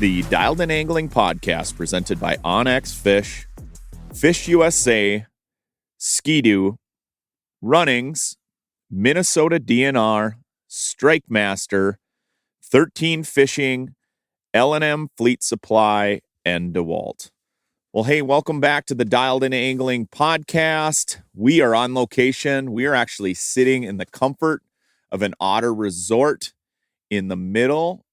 the Dialed In Angling podcast presented by OnX Fish, Fish USA, Ski-Doo, Runnings, Minnesota DNR, Strike Master, 13 Fishing, L&M Fleet Supply, and DeWalt. Well, hey, welcome back to the Dialed In Angling podcast. We are on location. We are actually sitting in the comfort of an Otter resort in the middle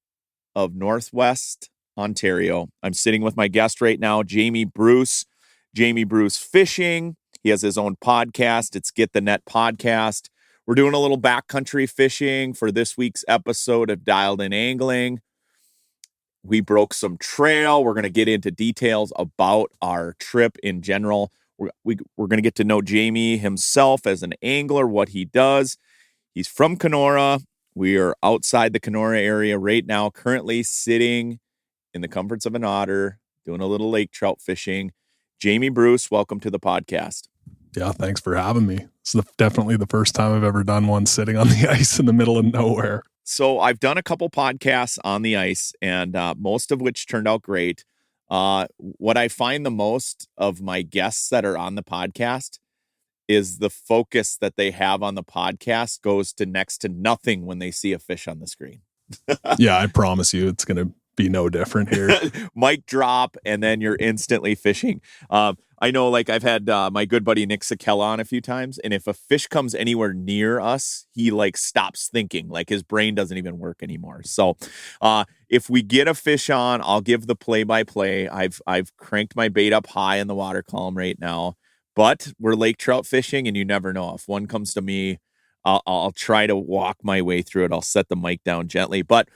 of Northwest Ontario. I'm sitting with my guest right now, Jamie Bruce. Jamie Bruce Fishing. He has his own podcast. It's Get the Net Podcast. We're doing a little backcountry fishing for this week's episode of Dialed In Angling. We broke some trail. We're going to get into details about our trip in general. We're going to get to know Jamie himself as an angler, what he does. He's from Kenora. We are outside the Kenora area right now, currently sitting in the comforts of an Otter, doing a little lake trout fishing. Jamie Bruce, welcome to the podcast. Yeah, thanks for having me. It's definitely the first time I've ever done one sitting on the ice in the middle of nowhere. So I've done a couple podcasts on the ice, and most of which turned out great. What I find the most of my guests that are on the podcast is the focus that they have on the podcast goes to next to nothing when they see a fish on the screen. Yeah, I promise you it's going to be no different here. Mic drop, and then you're instantly fishing. I know, like, I've had my good buddy Nick Sakella on a few times, and if a fish comes anywhere near us, he, like, stops thinking. Like, his brain doesn't even work anymore. So if we get a fish on, I'll give the play-by-play. I've cranked my bait up high in the water column right now. But we're lake trout fishing, and you never know. If one comes to me, I'll try to walk my way through it. I'll set the mic down gently. But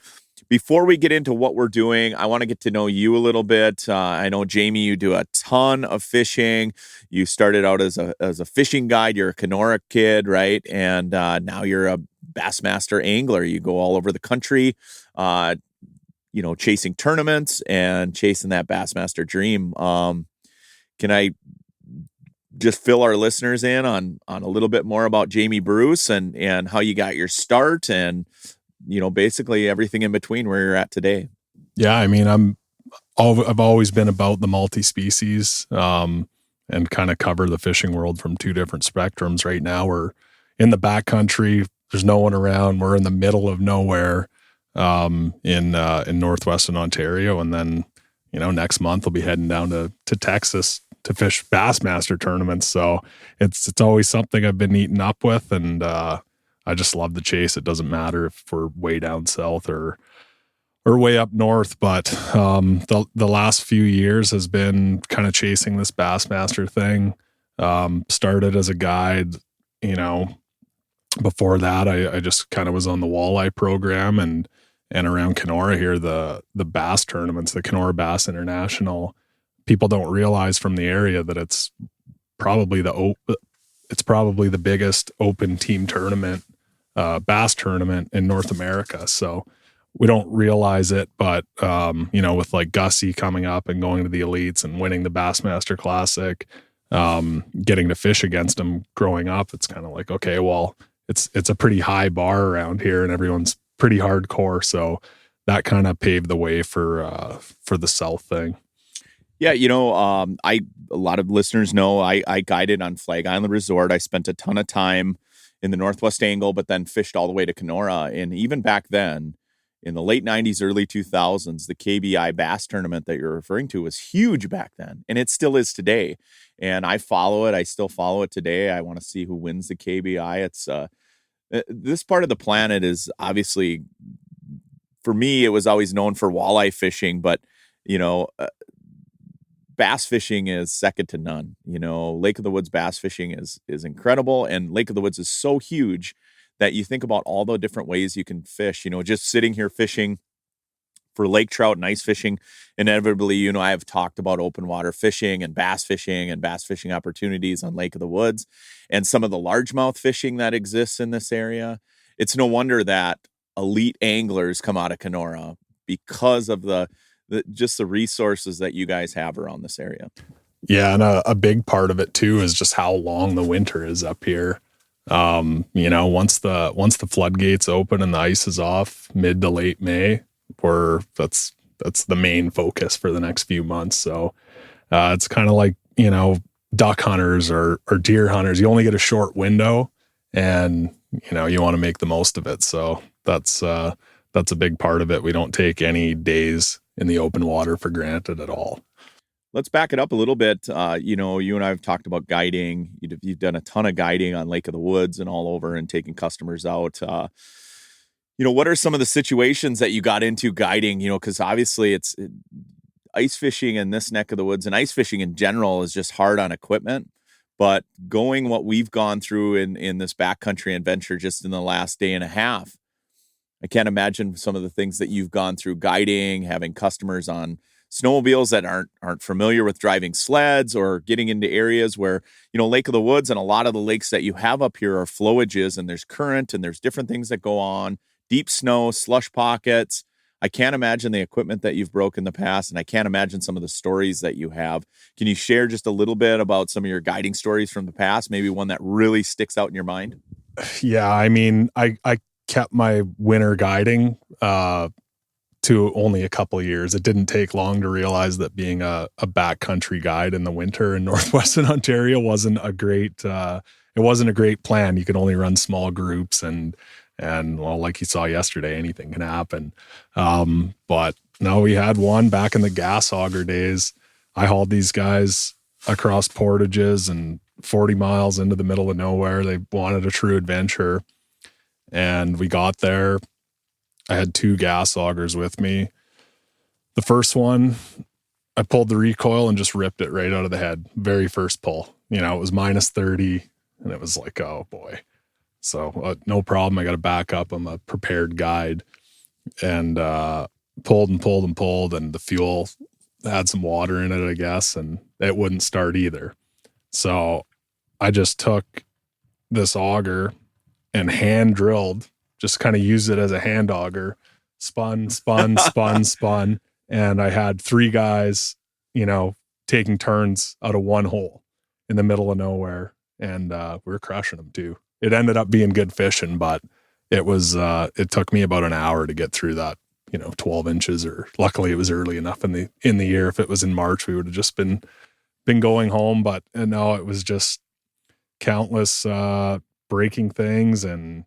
before we get into what we're doing, I want to get to know you a little bit. I know, Jamie, you do a ton of fishing. You started out as a fishing guide. You're a Kenora kid, right? And now you're a Bassmaster angler. You go all over the country, chasing tournaments and chasing that Bassmaster dream. Can I just fill our listeners in on a little bit more about Jamie Bruce and how you got your start and, basically everything in between where you're at today? Yeah, I mean, I've always been about the multi-species and kind of cover the fishing world from two different spectrums. Right now we're in the backcountry. There's no one around. We're in the middle of nowhere in northwestern Ontario. And then, next month we'll be heading down to Texas to fish Bassmaster tournaments. So it's always something I've been eating up with, and I just love the chase. It doesn't matter if we're way down south or way up north, but the last few years has been kind of chasing this Bassmaster thing. Started as a guide, before that I just kind of was on the walleye program and around Kenora here, the bass tournaments, the Kenora Bass International. People don't realize from the area that it's probably the biggest open team tournament, bass tournament in North America. So we don't realize it, but with like Gussie coming up and going to the elites and winning the Bassmaster Classic, getting to fish against them growing up, it's kind of like, okay, well, it's a pretty high bar around here and everyone's pretty hardcore. So that kind of paved the way for the South thing. Yeah, a lot of listeners know I guided on Flag Island Resort. I spent a ton of time in the Northwest Angle, but then fished all the way to Kenora. And even back then, in the late 90s, early 2000s, the KBI Bass Tournament that you're referring to was huge back then, and it still is today. And I follow it. I still follow it today. I want to see who wins the KBI. It's this part of the planet is obviously, for me, it was always known for walleye fishing, but, bass fishing is second to none. Lake of the Woods bass fishing is incredible. And Lake of the Woods is so huge that you think about all the different ways you can fish, just sitting here fishing for lake trout and ice fishing. Inevitably, I have talked about open water fishing and bass fishing opportunities on Lake of the Woods and some of the largemouth fishing that exists in this area. It's no wonder that elite anglers come out of Kenora because of just the resources that you guys have around this area. Yeah, and a big part of it too is just how long the winter is up here. Once the floodgates open and the ice is off mid to late May, that's that's the main focus for the next few months. So it's kind of like, duck hunters or deer hunters. You only get a short window, and you want to make the most of it. So that's a big part of it. We don't take any days in the open water for granted at all. Let's back it up a little bit. You and I have talked about guiding. You've done a ton of guiding on Lake of the Woods and all over, and taking customers out. What are some of the situations that you got into guiding? Because obviously ice fishing in this neck of the woods, and ice fishing in general, is just hard on equipment. But going what we've gone through in this backcountry adventure just in the last day and a half, I can't imagine some of the things that you've gone through guiding, having customers on snowmobiles that aren't familiar with driving sleds, or getting into areas where, Lake of the Woods and a lot of the lakes that you have up here are flowages, and there's current and there's different things that go on, deep snow, slush pockets. I can't imagine the equipment that you've broke in the past, and I can't imagine some of the stories that you have. Can you share just a little bit about some of your guiding stories from the past, maybe one that really sticks out in your mind? Yeah, I mean, I kept my winter guiding to only a couple of years. It didn't take long to realize that being a backcountry guide in the winter in northwestern Ontario wasn't a great plan. You could only run small groups, and well, like you saw yesterday, anything can happen. But no, we had one back in the gas auger days. I hauled these guys across portages and 40 miles into the middle of nowhere. They wanted a true adventure. And we got there. I had 2 gas augers with me. The first one, I pulled the recoil and just ripped it right out of the head. Very first pull. It was minus 30, and it was like, oh boy. So no problem. I got to back up. I'm a prepared guide, and pulled and pulled and pulled, and the fuel had some water in it, I guess, and it wouldn't start either. So I just took this auger and hand drilled, just kind of used it as a hand auger, spun. And I had 3 guys, taking turns out of one hole in the middle of nowhere. And we were crushing them too. It ended up being good fishing, but it took me about an hour to get through that, 12 inches, or luckily it was early enough in the year. If it was in March, we would have just been going home. But no, it was just countless breaking things. And,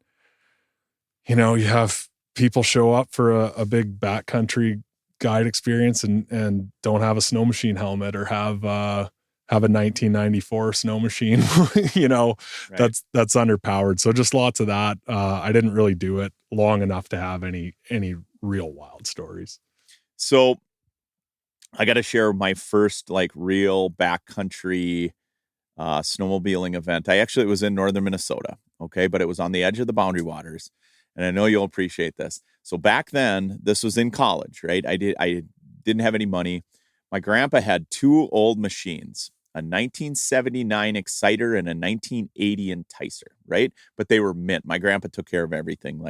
you have people show up for a big backcountry guide experience and don't have a snow machine helmet, or have a 1994 snow machine, right. That's underpowered. So just lots of that. I didn't really do it long enough to have any real wild stories. So I got to share my first real backcountry snowmobiling event. It was in northern Minnesota. Okay. But it was on the edge of the Boundary Waters. And I know you'll appreciate this. So back then, this was in college, right? I didn't have any money. My grandpa had 2 old machines, a 1979 Exciter and a 1980 Enticer, right? But they were mint. My grandpa took care of everything.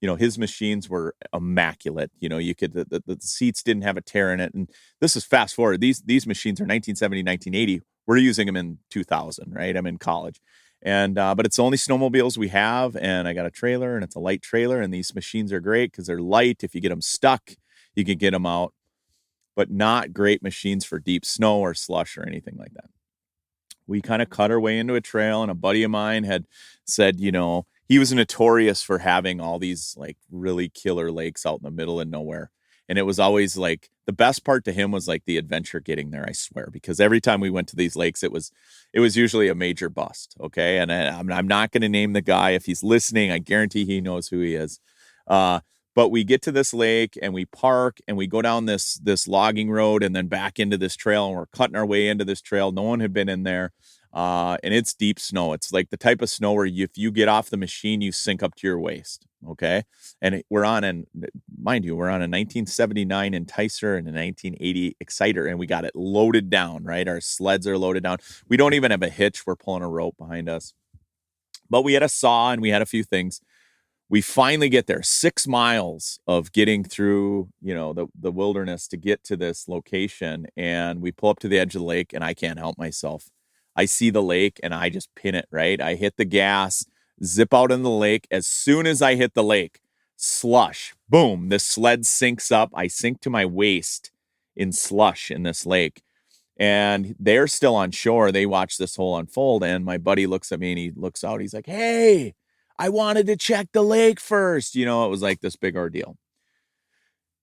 His machines were immaculate. You could, the seats didn't have a tear in it. And this is fast forward. These machines are 1970, 1980. We're using them in 2000, right? I'm in college. And, but it's the only snowmobiles we have. And I got a trailer, and it's a light trailer. And these machines are great because they're light. If you get them stuck, you can get them out. But not great machines for deep snow or slush or anything like that. We kind of cut our way into a trail, and a buddy of mine had said, he was notorious for having all these really killer lakes out in the middle of nowhere. And it was always the best part to him was the adventure getting there, I swear, because every time we went to these lakes, it was usually a major bust. Okay. And I'm not going to name the guy. If he's listening, I guarantee he knows who he is. But we get to this lake, and we park, and we go down this logging road, and then back into this trail, and we're cutting our way into this trail. No one had been in there. And it's deep snow. It's the type of snow where if you get off the machine, you sink up to your waist. Okay. And we're on a 1979 Enticer and a 1980 Exciter, and we got it loaded down, right? Our sleds are loaded down. We don't even have a hitch. We're pulling a rope behind us, but we had a saw, and we had a few things. We finally get there, 6 miles of getting through, the wilderness to get to this location. And we pull up to the edge of the lake, and I can't help myself. I see the lake, and I just pin it, right? I hit the gas, zip out in the lake. As soon as I hit the lake, slush. Boom, the sled sinks up. I sink to my waist in slush in this lake. And they're still on shore. They watch this whole unfold. And my buddy looks at me and he looks out. He's like, hey, I wanted to check the lake first. You know, it was like this big ordeal.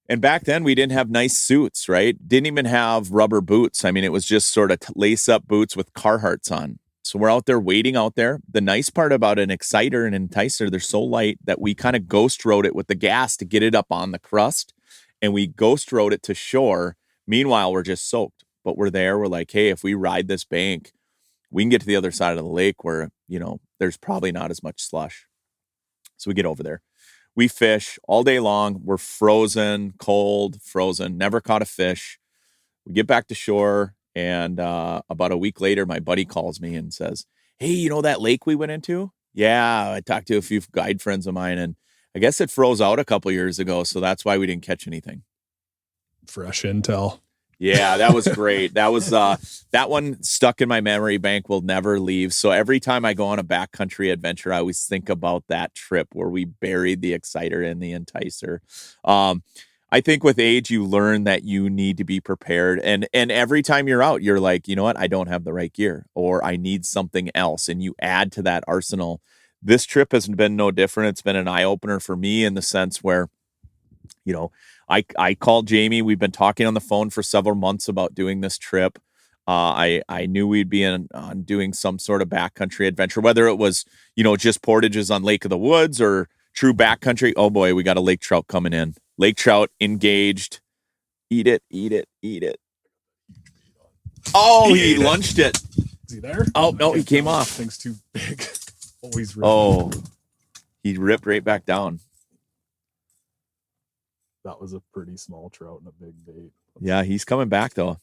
And back then we didn't have nice suits, right? Didn't even have rubber boots. I mean, it was just sort of lace up boots with Carhartts on. So we're out there waiting out there. The nice part about an exciter and enticer, they're so light that we kind of ghost rode it with the gas to get it up on the crust. And we ghost rode it to shore. Meanwhile, we're just soaked. But we're there. We're like, hey, if we ride this bank, we can get to the other side of the lake where, you know, there's probably not as much slush. So we get over there. We fish all day long. We're frozen, cold, frozen, never caught a fish. We get back to shore. And about a week later, my buddy calls me and says, hey, you know that lake we went into? Yeah, I talked to a few guide friends of mine, and I guess it froze out a couple years ago. So that's why we didn't catch anything. Fresh intel. Yeah, that was great. That was that one stuck in my memory bank, will never leave. So every time I go on a backcountry adventure, I always think about that trip where we buried the exciter and the enticer. I think with age, you learn that you need to be prepared. And every time you're out, you're like, you know what? I don't have the right gear, or I need something else. And you add to that arsenal. This trip has been no different. It's been an eye opener for me in the sense where, you know, I called Jamie. We've been talking on the phone for several months about doing this trip. I knew we'd be on doing some sort of backcountry adventure, whether it was, you know, just portages on Lake of the Woods or true backcountry. Oh boy, we got a lake trout coming in. Lake trout engaged. Eat it, eat it, eat it. Oh, he lunched it. Is he there? Oh, no, he came off. Thing's too big. Always ripped. Oh, he ripped right back down. That was a pretty small trout and a big bait. Yeah, he's coming back, though.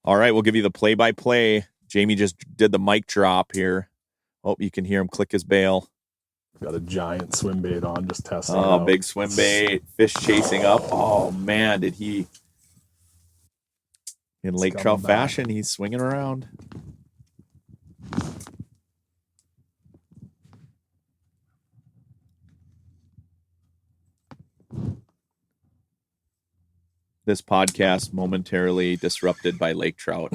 All right, we'll give you the play-by-play. Jamie just did the mic drop here. Oh, you can hear him click his bail. Got a giant swim bait on, just testing. Oh, big swim bait. Fish chasing up. Oh, man, did he... In lake trout fashion, he's swinging around. This podcast momentarily disrupted by lake trout.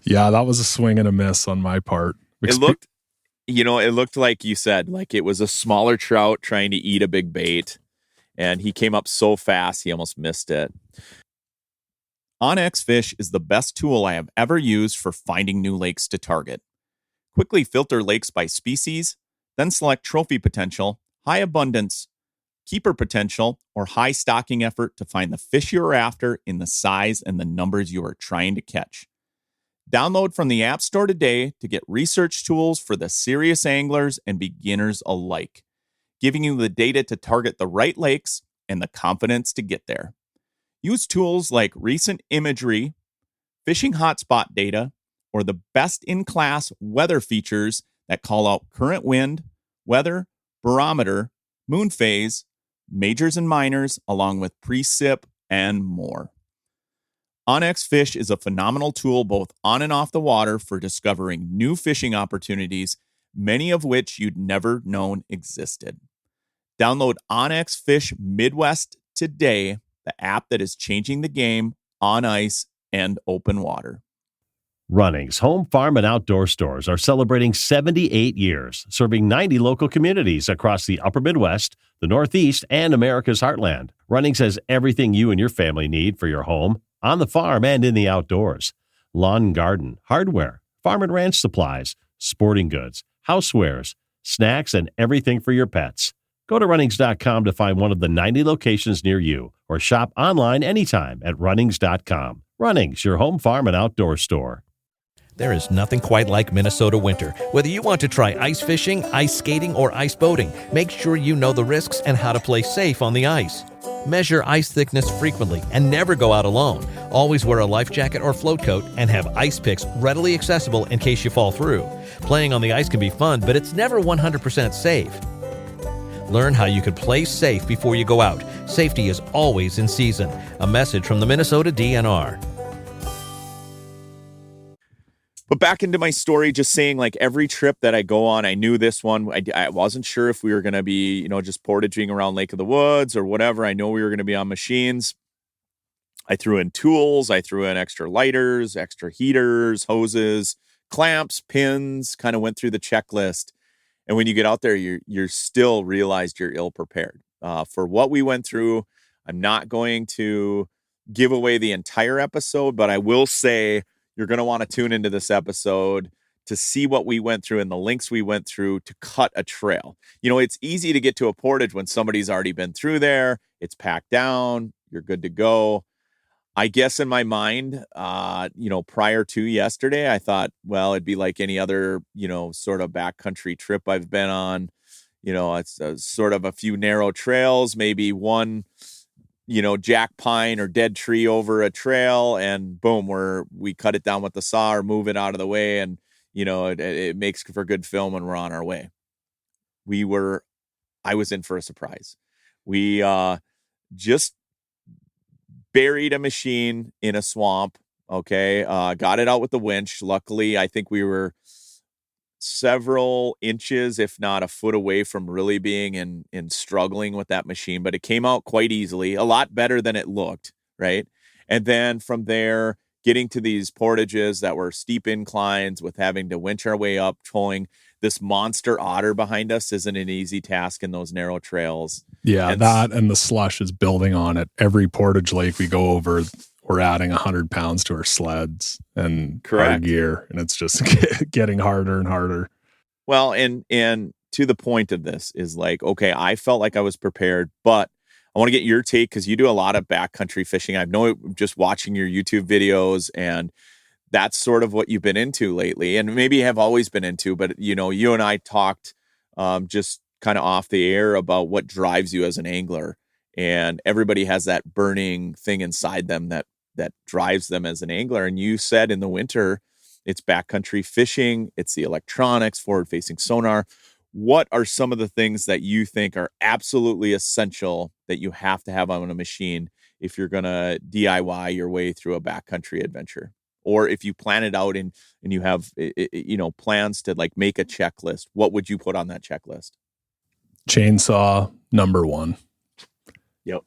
Yeah, that was a swing and a miss on my part. It looked like you said, like it was a smaller trout trying to eat a big bait, and he came up so fast he almost missed it. OnX Fish is the best tool I have ever used for finding new lakes to target. Quickly filter lakes by species, then select trophy potential, high abundance, keeper potential, or high stocking effort to find the fish you're after in the size and the numbers you are trying to catch. Download from the App Store today to get research tools for the serious anglers and beginners alike, giving you the data to target the right lakes and the confidence to get there. Use tools like recent imagery, fishing hotspot data, or the best-in-class weather features that call out current wind, weather, barometer, moon phase, majors and minors, along with precip and more. OnX Fish is a phenomenal tool both on and off the water for discovering new fishing opportunities, many of which you'd never known existed. Download OnX Fish Midwest today, the app that is changing the game on ice and open water. Runnings Home, Farm, and Outdoor stores are celebrating 78 years, serving 90 local communities across the Upper Midwest, the Northeast, and America's Heartland. Runnings has everything you and your family need for your home, on the farm, and in the outdoors. Lawn and garden, hardware, farm and ranch supplies, sporting goods, housewares, snacks, and everything for your pets. Go to runnings.com to find one of the 90 locations near you, or shop online anytime at runnings.com. Runnings, your home, farm, and outdoor store. There is nothing quite like Minnesota winter. Whether you want to try ice fishing, ice skating, or ice boating, make sure you know the risks and how to play safe on the ice. Measure ice thickness frequently and never go out alone. Always wear a life jacket or float coat and have ice picks readily accessible in case you fall through. Playing on the ice can be fun, but it's never 100% safe. Learn how you could play safe before you go out. Safety is always in season. A message from the Minnesota DNR. But back into my story, just saying, like, every trip that I go on, I knew this one. I wasn't sure if we were going to be, just portaging around Lake of the Woods or whatever. I know we were going to be on machines. I threw in tools. I threw in extra lighters, extra heaters, hoses, clamps, pins, kind of went through the checklist. And when you get out there, you're still realized you're ill prepared for what we went through. I'm not going to give away the entire episode, but I will say you're going to want to tune into this episode to see what we went through and the links we went through to cut a trail. It's easy to get to a portage when somebody's already been through there. It's packed down. You're good to go. I guess in my mind, prior to yesterday, I thought, well, it'd be like any other, sort of backcountry trip I've been on. It's sort of a few narrow trails, maybe one, jack pine or dead tree over a trail, and boom, we cut it down with the saw or move it out of the way, and it makes for good film when we're on our way. I was in for a surprise. We just buried a machine in a swamp. Okay. Got it out with the winch. Luckily, I think we were several inches, if not a foot away from really being in struggling with that machine, but it came out quite easily, a lot better than it looked. Right. And then from there, getting to these portages that were steep inclines with having to winch our way up, towing this monster otter behind us isn't an easy task in those narrow trails. Yeah, and the slush is building on it. Every portage lake we go over, we're adding 100 pounds to our sleds and our gear, and it's just getting harder and harder. Well, and to the point of this is like, okay, I felt like I was prepared, but I want to get your take because you do a lot of backcountry fishing. I know just watching your YouTube videos, and that's sort of what you've been into lately, and maybe have always been into. But you and I talked just kind of off the air about what drives you as an angler, and everybody has that burning thing inside them that drives them as an angler. And you said in the winter, it's backcountry fishing, it's the electronics, forward-facing sonar. What are some of the things that you think are absolutely essential that you have to have on a machine if you're going to DIY your way through a backcountry adventure? Or if you plan it out and you have, plans to like make a checklist, what would you put on that checklist? Chainsaw, number one. Yep.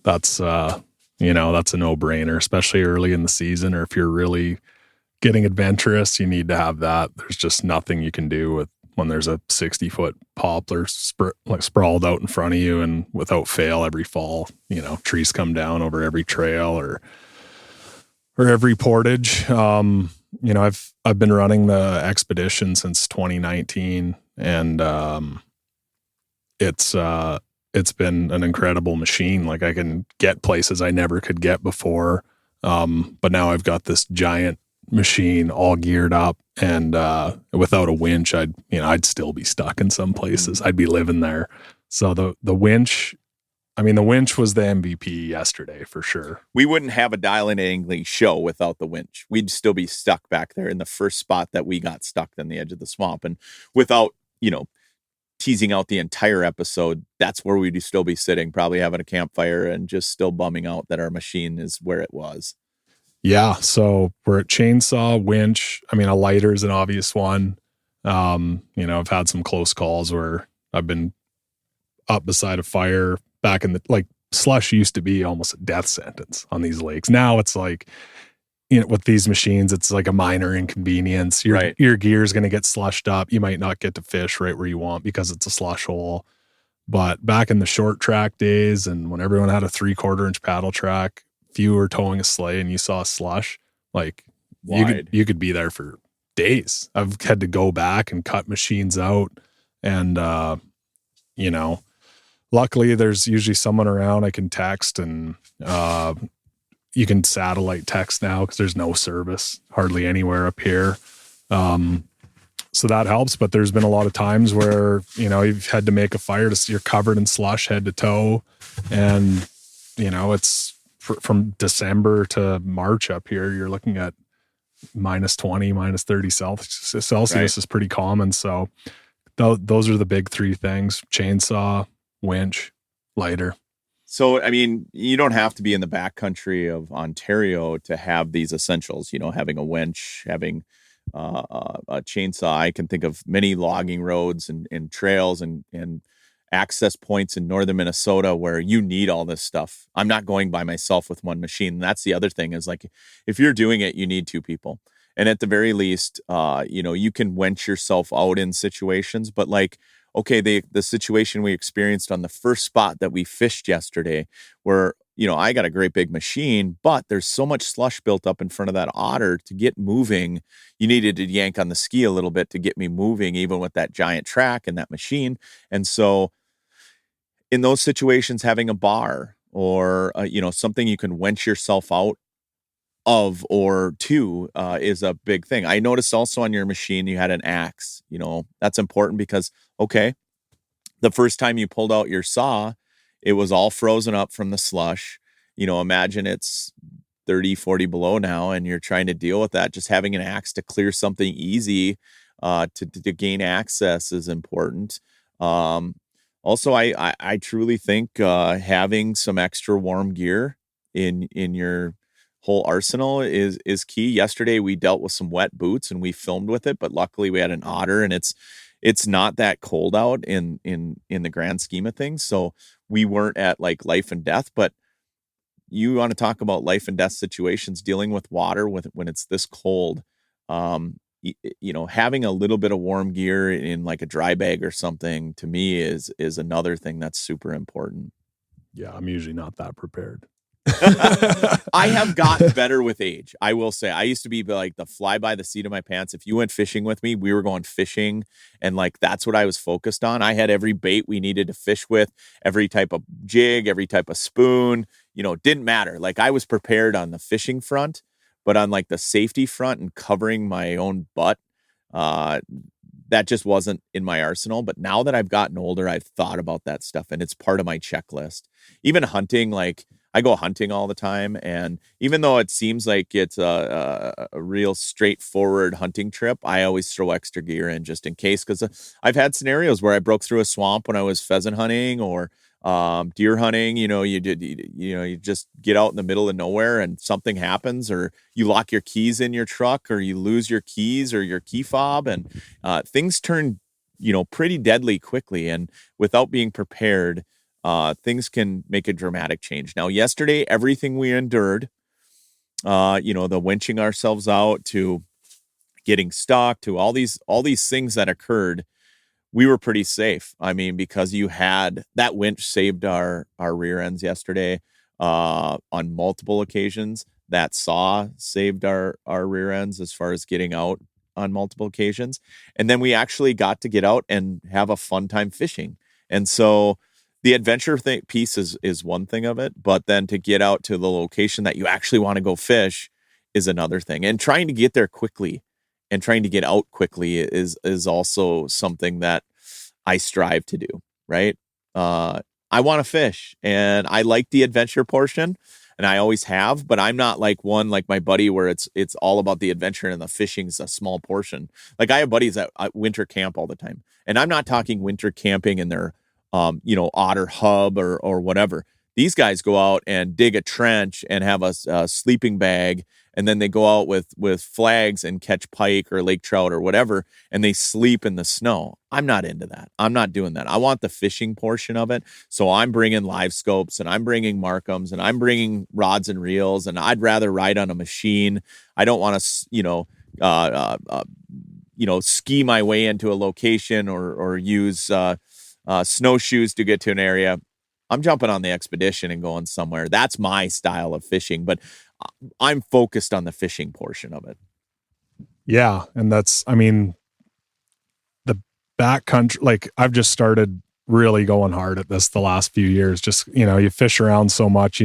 That's, that's a no-brainer, especially early in the season, or if you're really getting adventurous, you need to have that. There's just nothing you can do when there's a 60-foot poplar sprawled out in front of you, and without fail, every fall, trees come down over every trail or every portage. I've been running the expedition since 2019, and it's been an incredible machine. Like, I can get places I never could get before. But now I've got this giant machine all geared up, and without a winch, I'd still be stuck in some places. I'd be living there. So the winch, the winch was the MVP yesterday for sure. We wouldn't have a Dial-In Angling show without the winch. We'd still be stuck back there in the first spot that we got stuck on the edge of the swamp. And without, teasing out the entire episode, that's where we'd still be sitting, probably having a campfire and just still bumming out that our machine is where it was. Yeah. So we're at chainsaw, winch. A lighter is an obvious one. I've had some close calls where I've been up beside a fire back in slush used to be almost a death sentence on these lakes. Now it's like, with these machines, it's like a minor inconvenience. Your gear is going to get slushed up. You might not get to fish right where you want because it's a slush hole. But back in the short track days, and when everyone had a 3/4 inch paddle track, if you were towing a sleigh and you saw slush, you could be there for days. I've had to go back and cut machines out, and luckily there's usually someone around I can text, and you can satellite text now because there's no service hardly anywhere up here. So that helps, but there's been a lot of times where, you've had to make a fire you're covered in slush head to toe. And, it's from December to March up here, you're looking at -20, -30 Celsius Right. is pretty common. So those are the big three things: chainsaw, winch, lighter. So, you don't have to be in the backcountry of Ontario to have these essentials, having a winch, having a chainsaw. I can think of many logging roads and trails and access points in northern Minnesota where you need all this stuff. I'm not going by myself with one machine. And that's the other thing is like, if you're doing it, you need two people. And at the very least, you can wench yourself out in situations, but like, okay, the situation we experienced on the first spot that we fished yesterday where, I got a great big machine, but there's so much slush built up in front of that otter to get moving. You needed to yank on the ski a little bit to get me moving, even with that giant track and that machine. And so in those situations, having a bar or, something you can wench yourself out of or to is a big thing. I noticed also on your machine, you had an axe. That's important because, okay, the first time you pulled out your saw, it was all frozen up from the slush. Imagine it's 30, 40 below now, and you're trying to deal with that. Just having an axe to clear something easy to gain access is important. Also, I truly think having some extra warm gear in your whole arsenal is key. Yesterday, we dealt with some wet boots and we filmed with it, but luckily we had an otter, and it's not that cold out in the grand scheme of things. So we weren't at like life and death, but you want to talk about life and death situations, dealing with water when it's this cold. Having a little bit of warm gear in like a dry bag or something to me is another thing that's super important. Yeah, I'm usually not that prepared. I have gotten better with age. I will say I used to be like the fly by the seat of my pants. If you went fishing with me, we were going fishing, and like that's what I was focused on. I had every bait we needed to fish with, every type of jig, every type of spoon, didn't matter. Like I was prepared on the fishing front, but on like the safety front and covering my own butt, that just wasn't in my arsenal. But now that I've gotten older, I've thought about that stuff, and it's part of my checklist. Even hunting, like I go hunting all the time, and even though it seems like it's a real straightforward hunting trip, I always throw extra gear in just in case, because I've had scenarios where I broke through a swamp when I was pheasant hunting or deer hunting. You just get out in the middle of nowhere and something happens, or you lock your keys in your truck, or you lose your keys or your key fob, and things turn pretty deadly quickly. And without being prepared, things can make a dramatic change. Now, yesterday, everything we endured, the winching ourselves out to getting stuck to all these things that occurred, we were pretty safe. I mean, because you had that winch saved our rear ends yesterday on multiple occasions. That saw saved our rear ends as far as getting out on multiple occasions. And then we actually got to get out and have a fun time fishing. And so the adventure piece is one thing of it, but then to get out to the location that you actually want to go fish is another thing. And trying to get there quickly and trying to get out quickly is also something that I strive to do, right? I want to fish, and I like the adventure portion, and I always have, but I'm not like my buddy where it's all about the adventure and the fishing's a small portion. Like I have buddies that winter camp all the time, and I'm not talking winter camping in their otter hub or whatever. These guys go out and dig a trench and have a sleeping bag, and then they go out with flags and catch pike or lake trout or whatever, and they sleep in the snow. I'm not into that. I'm not doing that. I want the fishing portion of it. So I'm bringing live scopes, and I'm bringing Markhams, and I'm bringing rods and reels, and I'd rather ride on a machine. I don't want to, ski my way into a location or use snowshoes to get to an area. I'm jumping on the expedition and going somewhere. That's my style of fishing, but I'm focused on the fishing portion of it. Yeah. And that's, the backcountry, like I've just started really going hard at this the last few years. Just, you fish around so much.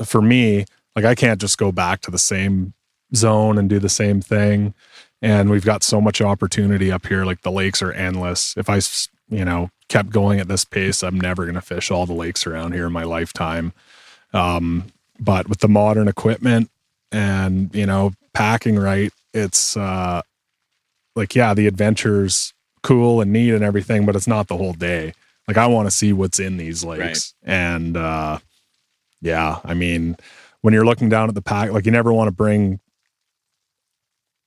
For me, like I can't just go back to the same zone and do the same thing. And we've got so much opportunity up here. Like the lakes are endless. If I, kept going at this pace, I'm never going to fish all the lakes around here in my lifetime. But with the modern equipment and, packing right, it's the adventure's cool and neat and everything, but it's not the whole day. Like I want to see what's in these lakes. Right. And, when you're looking down at the pack, like you never want to bring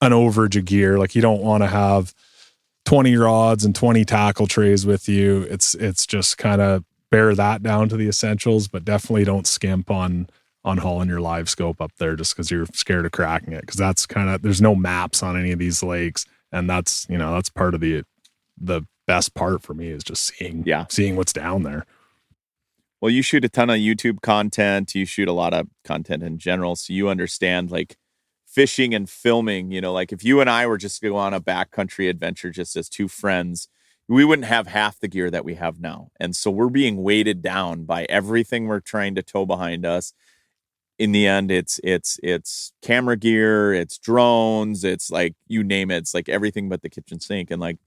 an overage of gear. Like you don't want to have 20 rods and 20 tackle trays with you. It's just kind of bear that down to the essentials, but definitely don't skimp on hauling your live scope up there just because you're scared of cracking it. Cause that's there's no maps on any of these lakes. And that's part of the best part for me is just seeing what's down there. Well, you shoot a ton of YouTube content. You shoot a lot of content in general. So you understand like fishing and filming, like if you and I were just to go on a backcountry adventure just as two friends, we wouldn't have half the gear that we have now. And so we're being weighted down by everything we're trying to tow behind us. In the end, it's camera gear, it's drones, it's like, you name it. It's like everything but the kitchen sink. And like,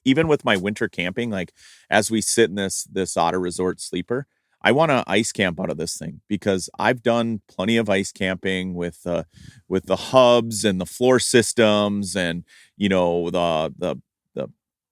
even with my winter camping, like as we sit in this Otter Resort sleeper, I want to ice camp out of this thing because I've done plenty of ice camping with the hubs and the floor systems and the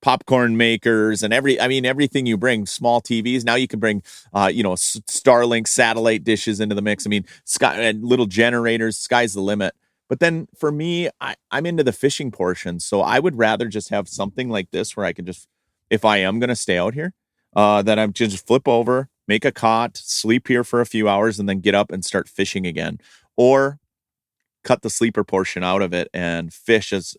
popcorn makers and everything you bring, small TVs. Now you can bring Starlink satellite dishes into the mix. I mean, sky and little generators. Sky's the limit. But then for me, I'm into the fishing portion. So I would rather just have something like this where I can just, if I am going to stay out here, that I'm just flip over, make a cot, sleep here for a few hours, and then get up and start fishing again. Or cut the sleeper portion out of it and fish as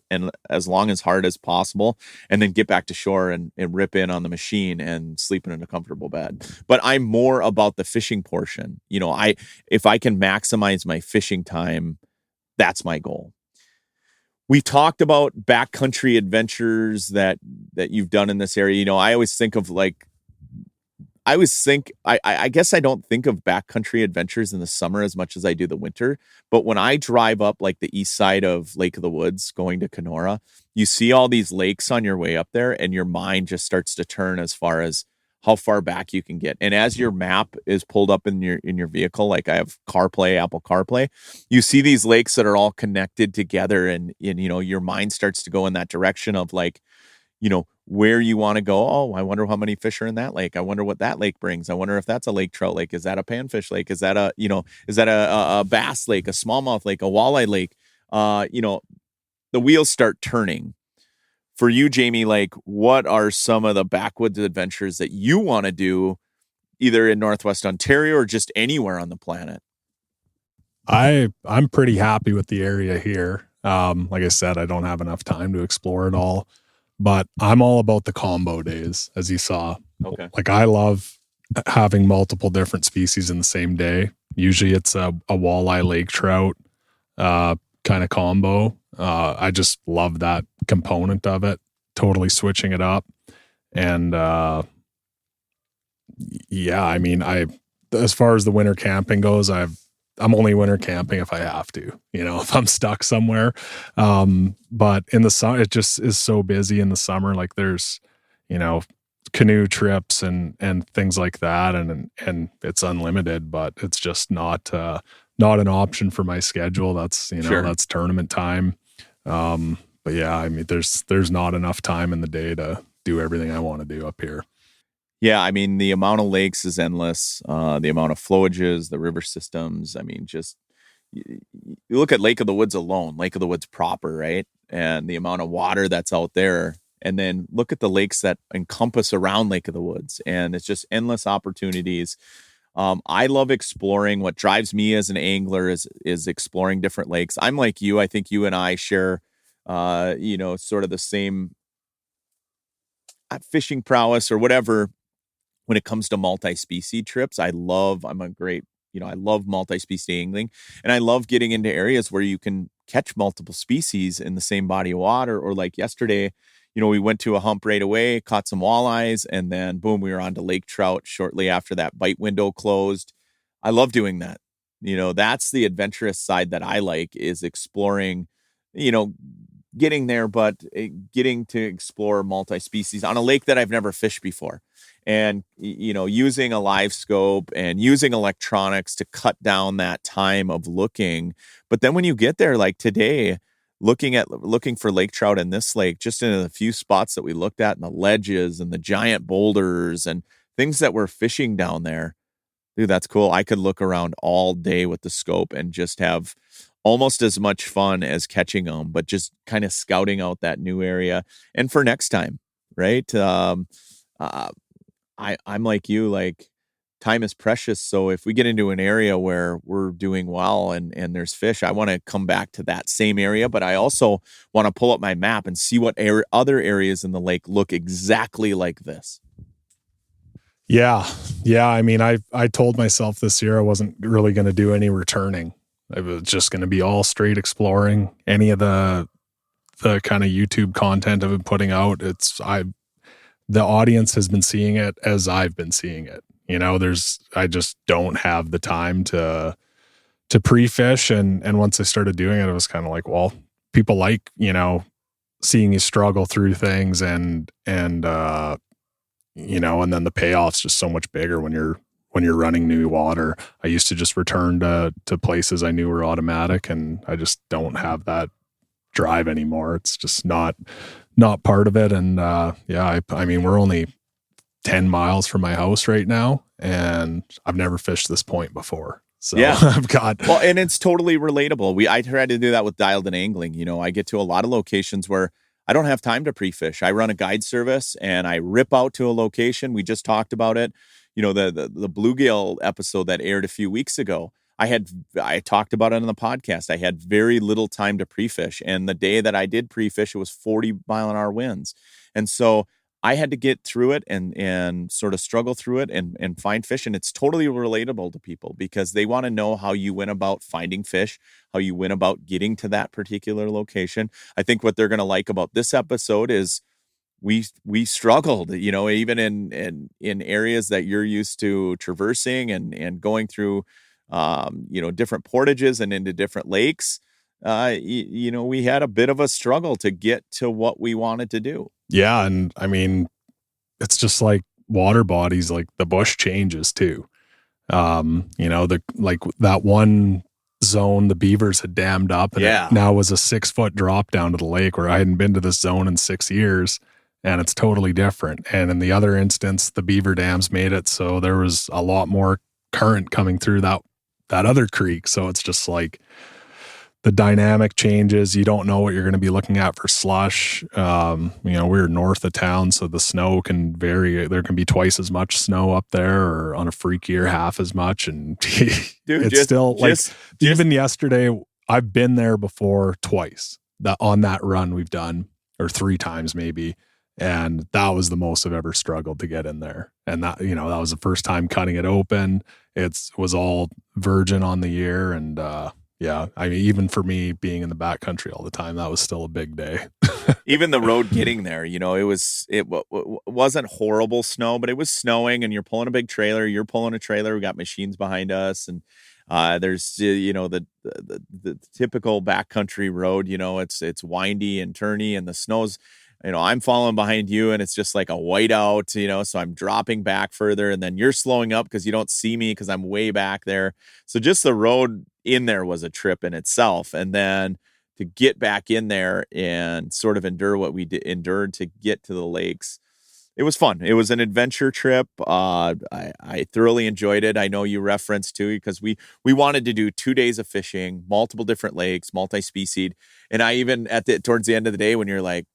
long as hard as possible, and then get back to shore and rip in on the machine and sleep in a comfortable bed. But I'm more about the fishing portion. If I can maximize my fishing time, that's my goal. We talked about backcountry adventures that you've done in this area. I always think of I guess I don't think of backcountry adventures in the summer as much as I do the winter. But when I drive up like the east side of Lake of the Woods going to Kenora, you see all these lakes on your way up there and your mind just starts to turn as far as how far back you can get. And as your map is pulled up in your vehicle, like I have CarPlay, Apple CarPlay, you see these lakes that are all connected together, and your mind starts to go in that direction of like, where you want to go. Oh, I wonder how many fish are in that lake. I wonder what that lake brings. I wonder if that's a lake trout lake. Is that a panfish lake? Is that a bass lake, a smallmouth lake, a walleye lake? The wheels start turning. For you, Jamie, like what are some of the backwoods adventures that you want to do either in Northwest Ontario or just anywhere on the planet? I'm pretty happy with the area here. Like I said, I don't have enough time to explore it all, but I'm all about the combo days, as you saw. Okay. Like I love having multiple different species in the same day. Usually it's a walleye lake trout kind of combo. I just love that component of it, totally switching it up. And as far as the winter camping goes, I'm only winter camping if I have to, if I'm stuck somewhere. But in the summer, it just is so busy in the summer. Like there's, canoe trips and things like that. And it's unlimited, but it's just not an option for my schedule. That's, Sure. That's tournament time. But yeah, there's not enough time in the day to do everything I want to do up here. Yeah, the amount of lakes is endless. The amount of flowages, the river systems. Just you look at Lake of the Woods alone, Lake of the Woods proper, right? And the amount of water that's out there. And then look at the lakes that encompass around Lake of the Woods. And it's just endless opportunities. I love exploring. What drives me as an angler is exploring different lakes. I'm like you. I think you and I share, sort of the same fishing prowess or whatever when it comes to multi-species trips. I love multi-species angling, and I love getting into areas where you can catch multiple species in the same body of water. Or like yesterday, we went to a hump right away, caught some walleyes, and then boom, we were on to lake trout shortly after that bite window closed. I love doing that. That's the adventurous side that I like, is exploring, getting there, but getting to explore multi-species on a lake that I've never fished before. And, using a live scope and using electronics to cut down that time of looking. But then when you get there, like today, looking for lake trout in this lake, just in a few spots that we looked at, and the ledges and the giant boulders and things that we're fishing down there. Dude, that's cool. I could look around all day with the scope and just have almost as much fun as catching them, but just kind of scouting out that new area. And for next time, right? I'm like you, like time is precious. So if we get into an area where we're doing well and there's fish, I want to come back to that same area, but I also want to pull up my map and see what other areas in the lake look exactly like this. Yeah. I mean, I told myself this year I wasn't really going to do any returning. I was just going to be all straight exploring. Any of the kind of YouTube content I've been putting out, the audience has been seeing it as I've been seeing it. You know, I just don't have the time to pre-fish. And once I started doing it, it was kind of like, well, people like, you know, seeing you struggle through things and you know, and then the payoff's just so much bigger when you're running new water. I used to just return to places I knew were automatic, and I just don't have that drive anymore. It's just not part of it. And I mean, we're only 10 miles from my house right now, and I've never fished this point before. So yeah, well, and it's totally relatable. I tried to do that with Dialed In Angling. You know, I get to a lot of locations where I don't have time to pre-fish. I run a guide service and I rip out to a location. We just talked about it. You know, the bluegill episode that aired a few weeks ago. I talked about it on the podcast. I had very little time to pre-fish. And the day that I did pre-fish, it was 40-mile-an-hour winds. And so I had to get through it and sort of struggle through it and find fish. And it's totally relatable to people because they want to know how you went about finding fish, how you went about getting to that particular location. I think what they're going to like about this episode is we struggled, you know, even in areas that you're used to traversing and going through, you know, different portages and into different lakes. You know, we had a bit of a struggle to get to what we wanted to do. Yeah. And I mean, it's just like water bodies, like the bush changes too. You know, like that one zone, the beavers had dammed up and it now was a 6-foot drop down to the lake where I hadn't been to this zone in 6 years, and it's totally different. And in the other instance, the beaver dams made it so there was a lot more current coming through that other creek. So it's just like the dynamic changes. You don't know what you're going to be looking at for slush. You know, we're north of town, so the snow can vary. There can be twice as much snow up there, or on a freak year, half as much. And Dude, it's even yesterday, I've been there before twice on that run we've done, or 3 times maybe. And that was the most I've ever struggled to get in there. And that, you know, that was the first time cutting it open. It was all virgin on the year. And, yeah, I mean, even for me being in the backcountry all the time, that was still a big day. Even the road getting there, you know, it wasn't horrible snow, but it was snowing, and you're pulling a big trailer. You're pulling a trailer. We got machines behind us, and there's you know the typical backcountry road. You know, it's windy and turny, and the snow's. You know, I'm following behind you and it's just like a whiteout, you know, so I'm dropping back further, and then you're slowing up because you don't see me because I'm way back there. So just the road in there was a trip in itself. And then to get back in there and sort of endure what we endured to get to the lakes, it was fun. It was an adventure trip. I thoroughly enjoyed it. I know you referenced too, because we wanted to do 2 days of fishing, multiple different lakes, multi-species. And I even towards the end of the day, when you're like,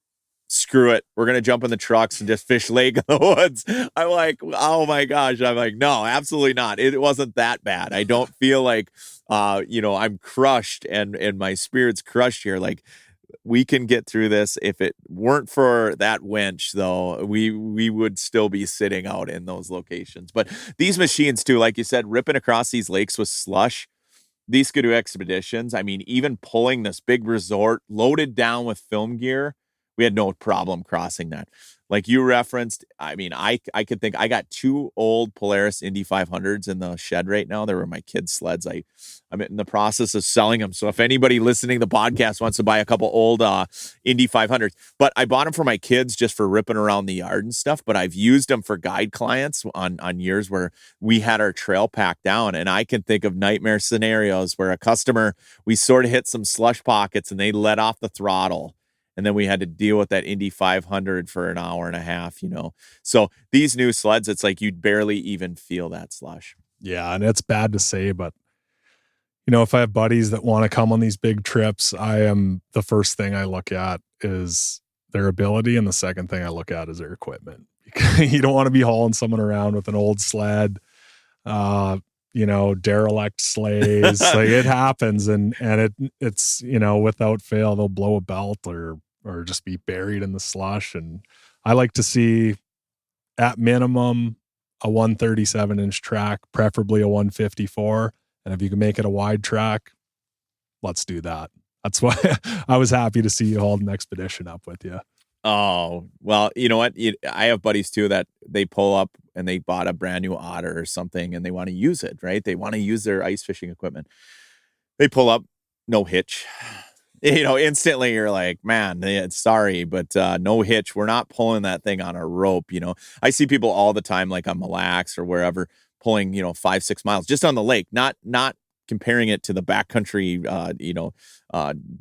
screw it, we're going to jump in the trucks and just fish Lake in the Woods. I'm like, oh my gosh. I'm like, no, absolutely not. It wasn't that bad. I don't feel like, you know, I'm crushed and my spirit's crushed here. Like, we can get through this. If it weren't for that winch, though, we would still be sitting out in those locations. But these machines too, like you said, ripping across these lakes with slush, these Skidoo expeditions, I mean, even pulling this big resort loaded down with film gear, we had no problem crossing that. Like you referenced, I mean, I could think I got 2 old Polaris Indy 500s in the shed right now. They were my kids' sleds. I'm in the process of selling them. So if anybody listening to the podcast wants to buy a couple old Indy 500s, but I bought them for my kids just for ripping around the yard and stuff. But I've used them for guide clients on years where we had our trail packed down. And I can think of nightmare scenarios where a customer, we sort of hit some slush pockets and they let off the throttle. And then we had to deal with that Indy 500 for an hour and a half, you know. So these new sleds, it's like you'd barely even feel that slush. Yeah, and it's bad to say, but if I have buddies that want to come on these big trips, the first thing I look at is their ability. And the second thing I look at is their equipment. You don't want to be hauling someone around with an old sled, derelict sleighs. Like, it happens, and it's without fail they'll blow a belt or just be buried in the slush. And I like to see, at minimum, a 137-inch track, preferably a 154. And if you can make it a wide track, let's do that. That's why I was happy to see you hauled an expedition up with you. Oh, well, you know what? I have buddies too that they pull up and they bought a brand new otter or something and they want to use it, right? They want to use their ice fishing equipment. They pull up, no hitch. Instantly you're like, man, sorry, but no hitch. We're not pulling that thing on a rope. I see people all the time, like on Mille Lacs or wherever, pulling, 5-6 miles just on the lake, not comparing it to the backcountry,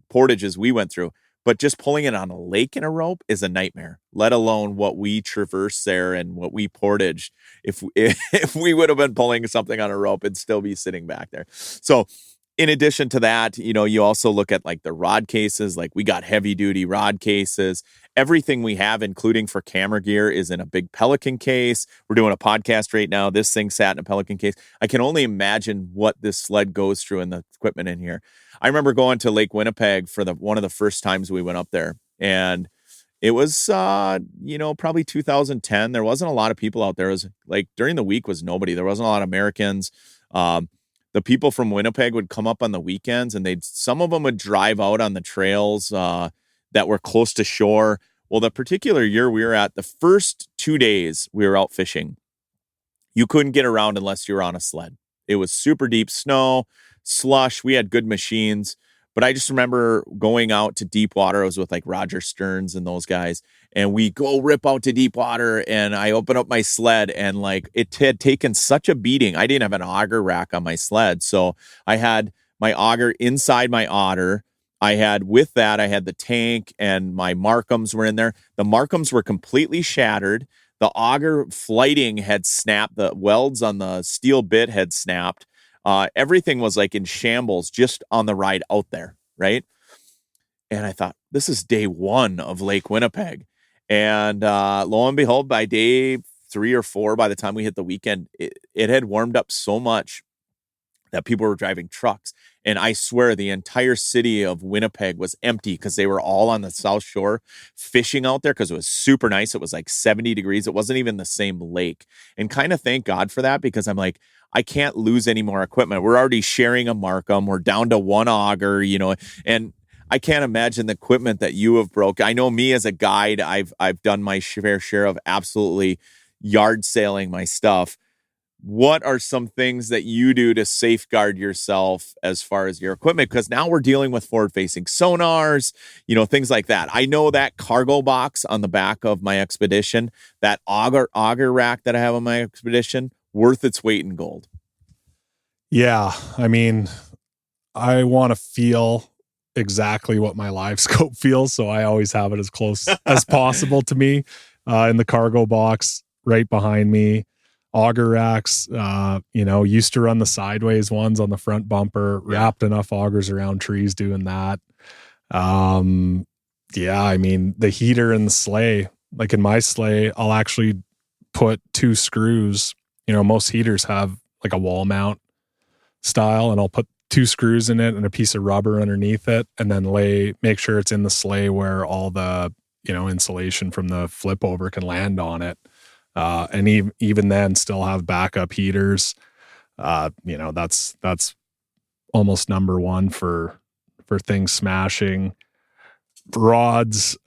portages we went through. But just pulling it on a lake in a rope is a nightmare, let alone what we traverse there and what we portaged. If we would have been pulling something on a rope, it'd still be sitting back there. So in addition to that, you also look at like the rod cases, like we got heavy duty rod cases. Everything we have, including for camera gear, is in a big Pelican case. We're doing a podcast right now. This thing sat in a Pelican case. I can only imagine what this sled goes through and the equipment in here. I remember going to Lake Winnipeg for one of the first times we went up there, and it was, probably 2010. There wasn't a lot of people out there. It was like during the week was nobody. There wasn't a lot of Americans. The people from Winnipeg would come up on the weekends, and some of them would drive out on the trails that were close to shore. Well, the particular year we were at, the first 2 days we were out fishing, you couldn't get around unless you were on a sled. It was super deep snow, slush. We had good machines, but I just remember going out to deep water. I was with like Roger Stearns and those guys, and we go rip out to deep water, and I open up my sled, and like it had taken such a beating. I didn't have an auger rack on my sled, so I had my auger inside my otter. I had the tank, and my Markhams were in there. The Markhams were completely shattered. The auger flighting had snapped. The welds on the steel bit had snapped. Everything was like in shambles just on the ride out there, right? And I thought, this is day 1 of Lake Winnipeg. And lo and behold, by day 3 or 4, by the time we hit the weekend, it had warmed up so much that people were driving trucks. And I swear the entire city of Winnipeg was empty because they were all on the South Shore fishing out there because it was super nice. It was like 70 degrees. It wasn't even the same lake. And kind of thank God for that, because I'm like, I can't lose any more equipment. We're already sharing a Markham. We're down to one auger, and I can't imagine the equipment that you have broke. I know me as a guide, I've done my fair share of absolutely yard sailing my stuff. What are some things that you do to safeguard yourself as far as your equipment? Because now we're dealing with forward-facing sonars, things like that. I know that cargo box on the back of my expedition, that auger rack that I have on my expedition, worth its weight in gold. Yeah. I mean, I want to feel exactly what my live scope feels, so I always have it as close as possible to me in the cargo box right behind me. Auger racks, used to run the sideways ones on the front bumper, wrapped enough augers around trees doing that. I mean, the heater and the sleigh, like in my sleigh, I'll actually put 2 screws. Most heaters have like a wall mount style, and I'll put 2 screws in it and a piece of rubber underneath it, and then make sure it's in the sleigh where all the, insulation from the flip over can land on it. And even then still have backup heaters. That's almost number 1 for things smashing. Rods.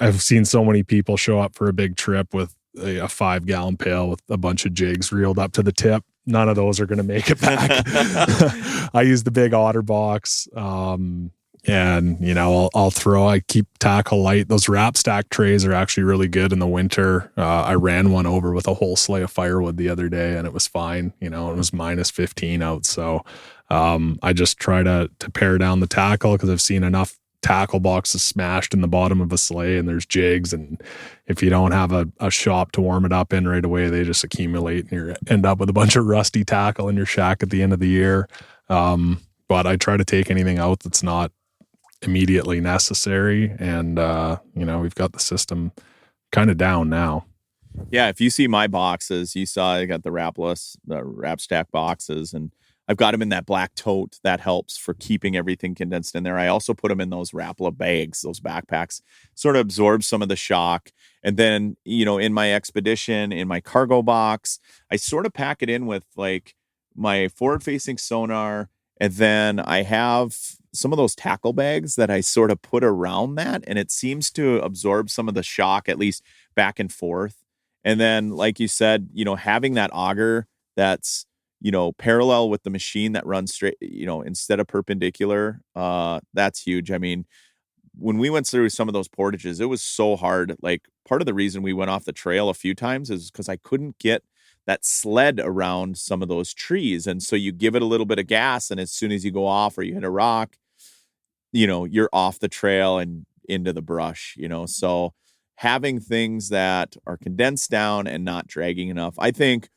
I've seen so many people show up for a big trip with a 5-gallon pail with a bunch of jigs reeled up to the tip. None of those are going to make it back. I use the big otter box. And, I keep tackle light. Those wrap stack trays are actually really good in the winter. I ran one over with a whole sleigh of firewood the other day, and it was fine. It was minus 15 out. So I just try to pare down the tackle, because I've seen enough tackle boxes smashed in the bottom of a sleigh, and there's jigs. And if you don't have a shop to warm it up in right away, they just accumulate, and you end up with a bunch of rusty tackle in your shack at the end of the year. But I try to take anything out that's not immediately necessary. And, we've got the system kind of down now. Yeah, if you see my boxes, you saw I got the wrap stack boxes, and I've got them in that black tote. That helps for keeping everything condensed in there. I also put them in those Rapala bags, those backpacks, sort of absorb some of the shock. And then, in my expedition, in my cargo box, I sort of pack it in with like my forward-facing sonar, and then I have some of those tackle bags that I sort of put around that, and it seems to absorb some of the shock, at least back and forth. And then, like you said, having that auger that's, parallel with the machine that runs straight, instead of perpendicular, that's huge. I mean, when we went through some of those portages, it was so hard. Like, part of the reason we went off the trail a few times is because I couldn't get that sled around some of those trees. And so you give it a little bit of gas, and as soon as you go off or you hit a rock, you're off the trail and into the brush, so having things that are condensed down and not dragging enough. I think,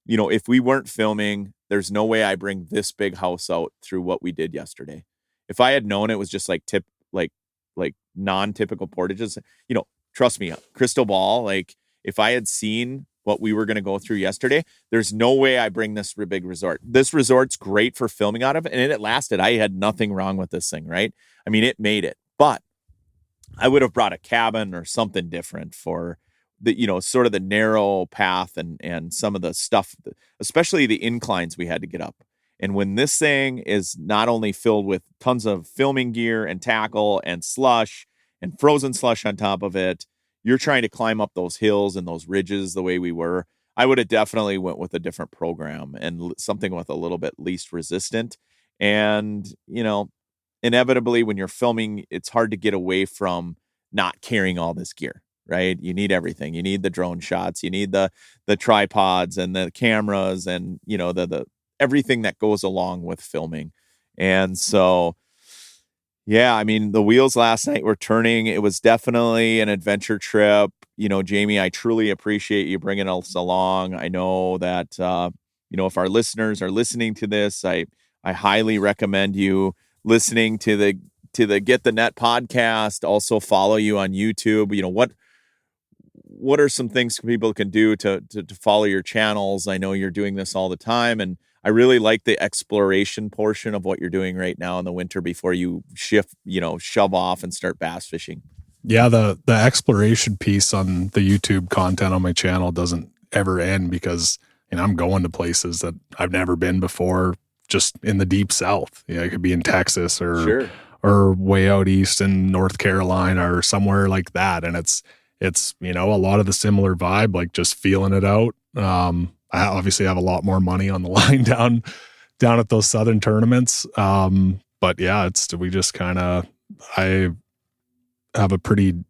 if we weren't filming, there's no way I bring this big house out through what we did yesterday. If I had known it was just like non-typical portages, trust me, crystal ball, like if I had seen what we were going to go through yesterday, there's no way I bring this big resort. This resort's great for filming out of, and it lasted. I had nothing wrong with this thing, right? I mean, it made it, but I would have brought a cabin or something different for the, sort of the narrow path and some of the stuff, especially the inclines we had to get up. And when this thing is not only filled with tons of filming gear and tackle and slush and frozen slush on top of it, you're trying to climb up those hills and those ridges the way we were. I would have definitely went with a different program and something with a little bit least resistant. And, inevitably when you're filming, it's hard to get away from not carrying all this gear, right? You need everything. You need the drone shots, you need the tripods and the cameras and, the everything that goes along with filming. And so, yeah, I mean, the wheels last night were turning. It was definitely an adventure trip. Jamie, I truly appreciate you bringing us along. I know that, if our listeners are listening to this, I highly recommend you listening to the Get the Net podcast. Also follow you on YouTube. What are some things people can do to follow your channels? I know you're doing this all the time, and I really like the exploration portion of what you're doing right now in the winter before you shove off and start bass fishing. Yeah, the exploration piece on the YouTube content on my channel doesn't ever end because I'm going to places that I've never been before, just in the deep South. It could be in Texas or way out east in North Carolina or somewhere like that. And it's a lot of the similar vibe, like just feeling it out. I obviously have a lot more money on the line down at those southern tournaments. But yeah, we just I have a pretty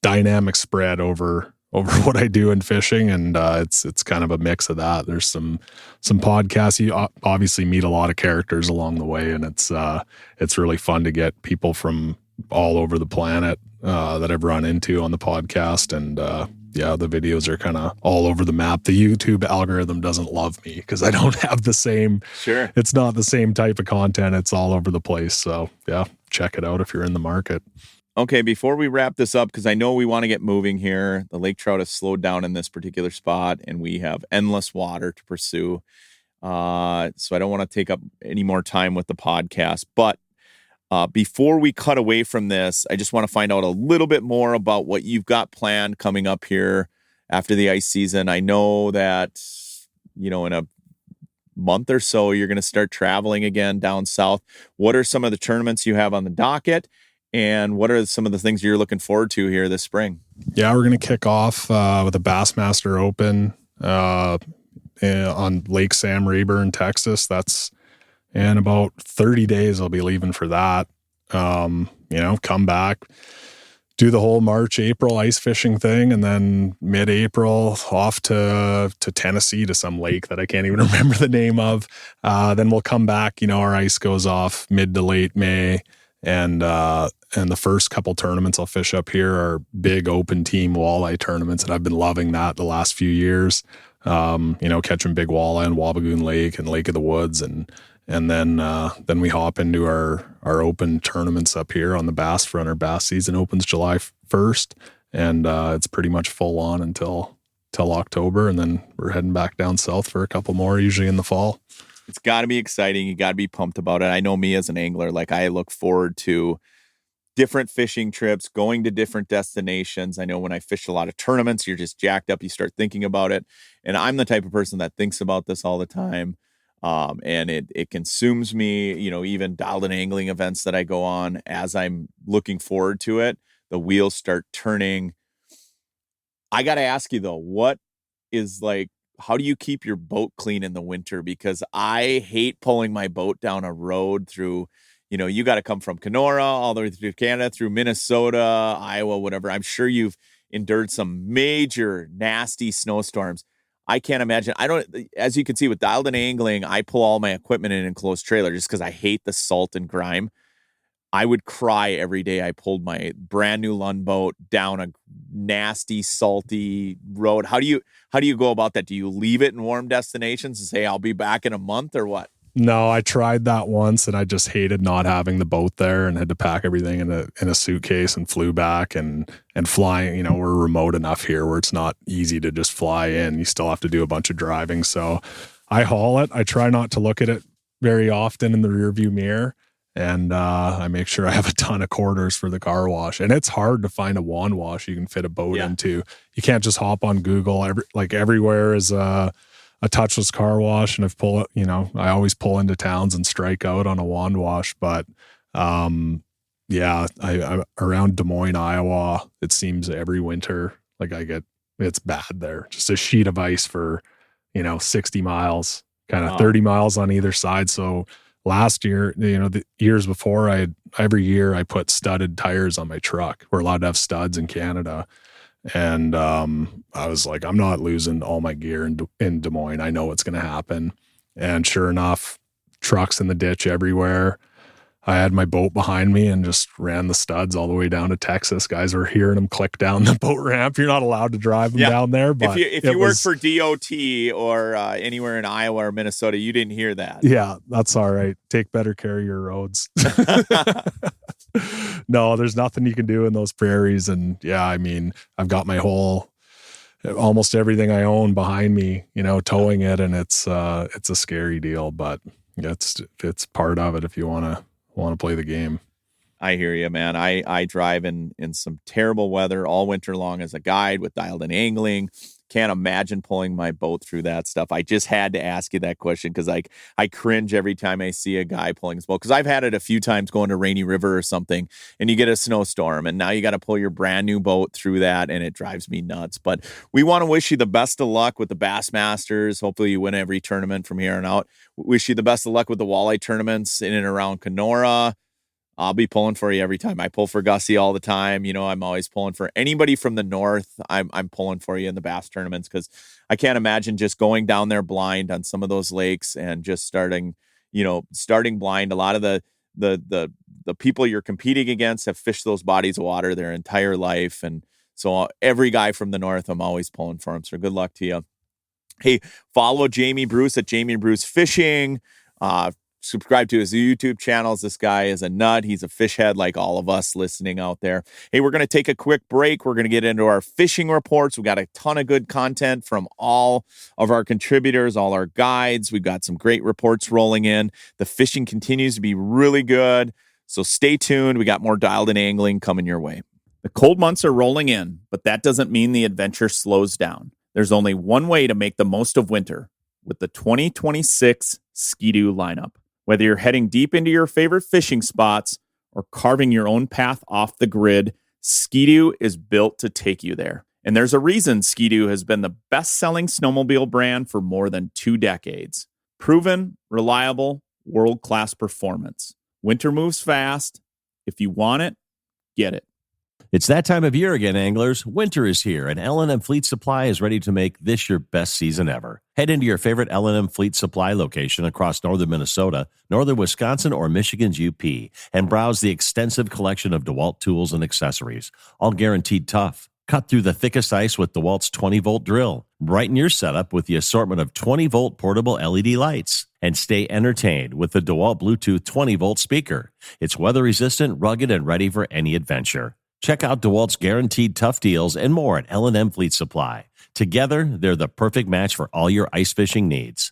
dynamic spread over what I do in fishing, and it's kind of a mix of that. There's some podcasts. You obviously meet a lot of characters along the way, and it's really fun to get people from all over the planet that I've run into on the podcast. And the videos are kind of all over the map. The YouTube algorithm doesn't love me because I don't have the same. Sure, it's not the same type of content. It's all over the place. So yeah, check it out if you're in the market. Okay, before we wrap this up, because I know we want to get moving here, the lake trout has slowed down in this particular spot, and we have endless water to pursue. So I don't want to take up any more time with the podcast. But before we cut away from this, I just want to find out a little bit more about what you've got planned coming up here after the ice season. I know that, in a month or so, you're going to start traveling again down south. What are some of the tournaments you have on the docket? And what are some of the things you're looking forward to here this spring? Yeah, we're going to kick off with a Bassmaster Open on Lake Sam Rayburn, Texas. That's in about 30 days. I'll be leaving for that. Come back, do the whole March, April ice fishing thing, and then mid-April off to Tennessee to some lake that I can't even remember the name of. Then we'll come back. Our ice goes off mid to late May. And the first couple tournaments I'll fish up here are big open team walleye tournaments, and I've been loving that the last few years. Catching big walleye in Wabagoon Lake and Lake of the Woods, and And then we hop into our open tournaments up here on the bass front. Our bass season opens July 1st, and it's pretty much full on until October, and then we're heading back down south for a couple more, usually in the fall. It's got to be exciting. You got to be pumped about it. I know me as an angler, like I look forward to different fishing trips, going to different destinations. I know when I fish a lot of tournaments, you're just jacked up. You start thinking about it. And I'm the type of person that thinks about this all the time. And it consumes me, even dialed in angling events that I go on as I'm looking forward to it, the wheels start turning. I got to ask you though, what is how do you keep your boat clean in the winter? Because I hate pulling my boat down a road through, you got to come from Kenora all the way through Canada, through Minnesota, Iowa, whatever. I'm sure you've endured some major nasty snowstorms. I can't imagine. As you can see with dialed in angling, I pull all my equipment in an enclosed trailer just because I hate the salt and grime. I would cry every day I pulled my brand new Lund boat down a nasty, salty road. How do you go about that? Do you leave it in warm destinations and say, I'll be back in a month, or what? No, I tried that once, and I just hated not having the boat there and had to pack everything in a suitcase and flew back and flying. We're remote enough here where it's not easy to just fly in. You still have to do a bunch of driving. So I haul it. I try not to look at it very often in the rearview mirror. And I make sure I have a ton of quarters for the car wash. And it's hard to find a wand wash you can fit a boat into. You can't just hop on Google. Everywhere is a touchless car wash. And I always pull into towns and strike out on a wand wash. But I around Des Moines, Iowa, it seems every winter, it's bad there. Just a sheet of ice for, 60 miles, kind of 30 miles on either side. So last year, the years before, every year I put studded tires on my truck. We're allowed to have studs in Canada. And I was like, I'm not losing all my gear in Des Moines. I know what's going to happen. And sure enough, trucks in the ditch everywhere. I had my boat behind me and just ran the studs all the way down to Texas. Guys were hearing them click down the boat ramp. You're not allowed to drive them down there. But if you work for DOT or anywhere in Iowa or Minnesota, you didn't hear that. Yeah, that's all right. Take better care of your roads. No, there's nothing you can do in those prairies. And I've got my almost everything I own behind me, towing it. And it's a scary deal, but it's part of it if you want to play the game. I hear you, man. I drive in some terrible weather all winter long as a guide with dialed in angling. Can't imagine pulling my boat through that stuff. I just had to ask you that question because I cringe every time I see a guy pulling his boat, because I've had it a few times going to Rainy River or something, and you get a snowstorm, and now you got to pull your brand new boat through that, and it drives me nuts. But we want to wish you the best of luck with the Bassmasters. Hopefully you win every tournament from here on out. Wish you the best of luck with the walleye tournaments in and around Kenora. I'll be pulling for you every time. I pull for Gussie all the time. I'm always pulling for anybody from the north. I'm pulling for you in the bass tournaments, because I can't imagine just going down there blind on some of those lakes and just starting blind. A lot of the people you're competing against have fished those bodies of water their entire life. And so every guy from the north, I'm always pulling for him. So good luck to you. Hey, follow Jamie Bruce at Jamie Bruce Fishing. Subscribe to his YouTube channels. This guy is a nut. He's a fish head like all of us listening out there. Hey, we're going to take a quick break. We're going to get into our fishing reports. We've got a ton of good content from all of our contributors, all our guides. We've got some great reports rolling in. The fishing continues to be really good. So stay tuned. We got more dialed in angling coming your way. The cold months are rolling in, but that doesn't mean the adventure slows down. There's only one way to make the most of winter with the 2026 Ski-Doo lineup. Whether you're heading deep into your favorite fishing spots or carving your own path off the grid, Ski-Doo is built to take you there. And there's a reason Ski-Doo has been the best-selling snowmobile brand for more than 2 decades. Proven, reliable, world-class performance. Winter moves fast. If you want it, get it. It's that time of year again, anglers. Winter is here, and L&M Fleet Supply is ready to make this your best season ever. Head into your favorite L&M Fleet Supply location across northern Minnesota, northern Wisconsin, or Michigan's UP, and browse the extensive collection of DeWalt tools and accessories, all guaranteed tough. Cut through the thickest ice with DeWalt's 20-volt drill. Brighten your setup with the assortment of 20-volt portable LED lights. And stay entertained with the DeWalt Bluetooth 20-volt speaker. It's weather-resistant, rugged, and ready for any adventure. Check out DeWalt's guaranteed tough deals and more at L&M Fleet Supply. Together, they're the perfect match for all your ice fishing needs.